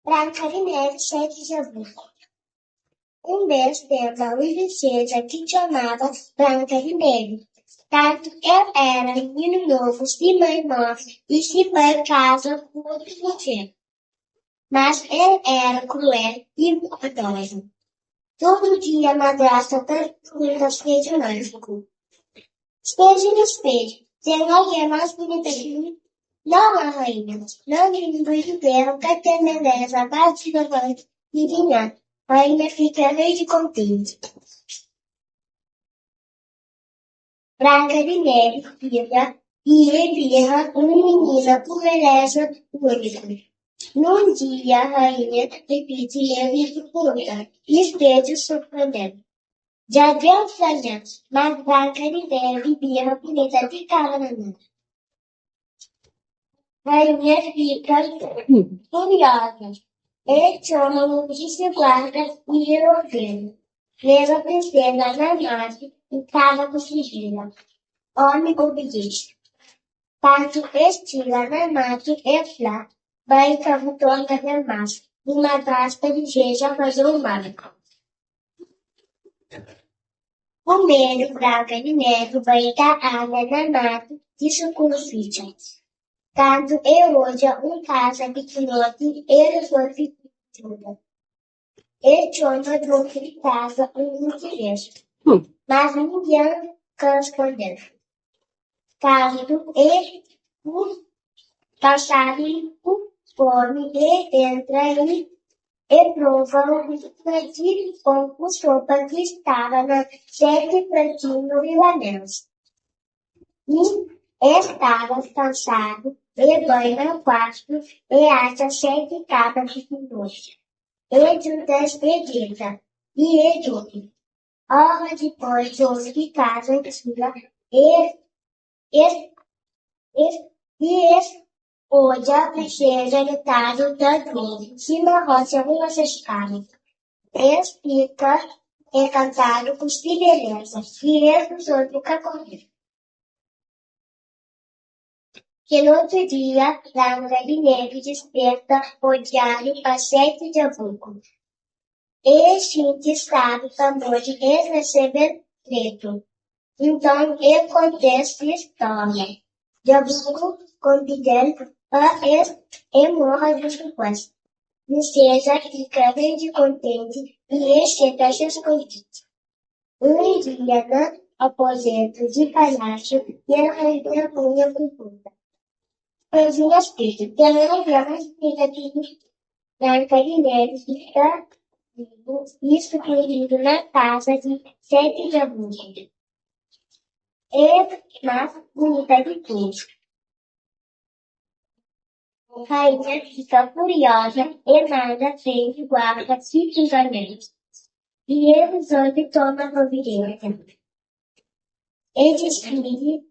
Branca de Neve, 7 de agosto. Um mês teve uma princesa que chamava Branca de Neve. Tanto eu era menino novo, se mãe morre e se mãe casa com outro mulher. Mas ele era cruel e maldoso. Todo dia a madrasta pergunta aos peixes mágicos. Espelho, espelho, tem alguém mais bonita que mim? Não, a rainha. Não me inteiro, quer ter beleza, bate na mãe e vinha. A rainha fica alegre e contente. Branca de Neve fica e envia uma menina por beleza única. Num dia, a rainha repite e ele pergunta, espelho surpreendendo. Já deu sanha, mas Branca de Neve via uma bonita de cara na mão. A rainha fica furiosa. Ele chama um de guarda e ele ordena. Leva a princesa na nave e casa com sigilo. Homem obediente. Parto estila na mate e flá. Vai cavutondo da massa. Uma vasta ligeira fazer um marco. O medo, Branca de Neve, vai dar água na mata de sucurfície. Tanto eroja casa pequenote, eles vão ficar. Este homem trouxe de casa interesse, mas ninguém respondeu. Cálido e o passarinho come e entra e prova o com o sopa que estava na sete pratinhos vilaneus. E estava cansado e banha no quarto e acha 7 capas de pintura. E Judas acredita, e ele hora depois ouve que casa em cima, hoje a princesa detalhe tanto, cima roça uma escada. Fica encantado com sua beleza, e ele usou nunca correr. Que no outro dia, Branca de Neve desperta o diário às 7 de agosto. Este sabe também de receber preto. Então, ele contesta a história. De agosto, convidando a e morre de surpresa. Princesa fica bem contente e chega escondido. Um dia, no aposento de palhaço, e a rainha punha cultura. As minhas filhas, pela mais negativa, Branca de Neve fica vivo e escondido na casa de 7 de agosto. E mais bonita de tudo. A rainha fica furiosa e manda frente guarda simplesmente. E ele resolve tomar providência. Ele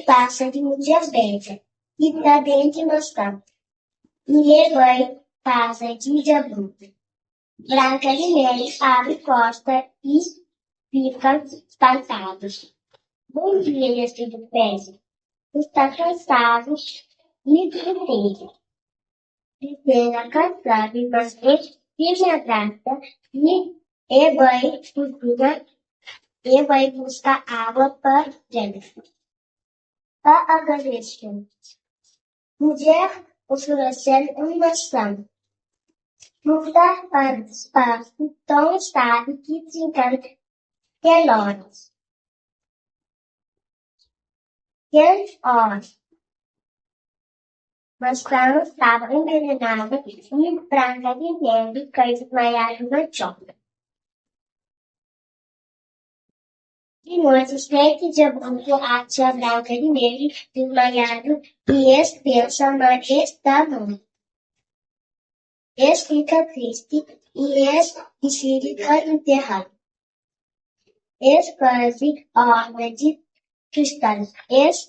passa de um diabetes e também de mostrar. E ele passa de diabetes. Branca de Neve abre costa e fica espantado. Bom dia, meu filho Pedro. Está cansado e triste. Primeira cansada, mas ele gata e vai buscar água para dentro. Para agradecer. Mulher oferecendo uma ação. Mudar para o espaço tão estável que desencanta relógios. 10 horas. Mas Clara estava envenenada e Branca de Neve caiu desmaiada no chão. De noite, 7 de agosto, acha Branca de Neve desmaiado e pensa na está morto. Fica triste e fica enterrado. Faz obra de cristal.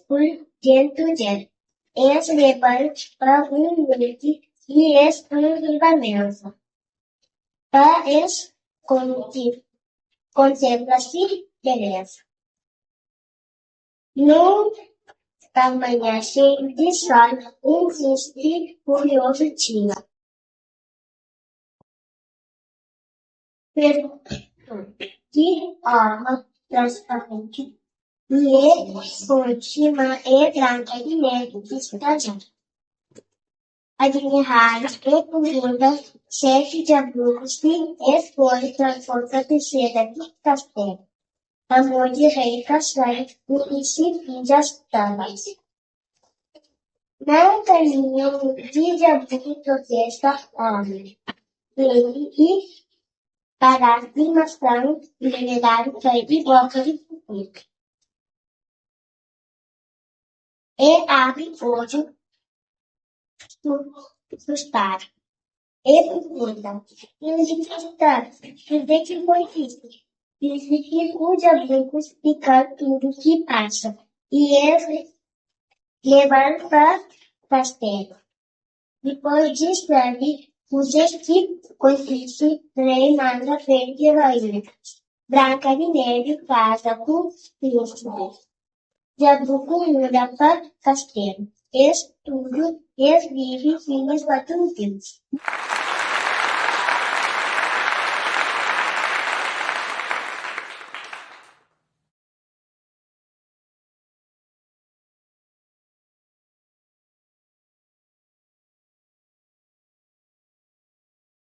Por dentro dele. Levanta para noite e livramento. Contempla-se beleza. No amanhã cheio de sol, um triste curioso tinha. de forma transparente e por cima é branca de neve estalhada. Admirada e profunda, chefe de abruptos e escolhe transporta terceira de castelo. Amor de rei castanho, o príncipe das tamas. Não caminho de abrupto protesta homem. Ele e para demonstrar minerário foi de bloco de futuro. E abre hoje sustar. E profunda. Identificar. Dizer que foi isso. Significa o diabo explicar tudo que passa. E ele levar para castelo. Depois descreve os que consiste rei manda verde heroína. Branca de neve casa com príncipe. Jabuco muda para castelo. Estudo, vive filhos batudos.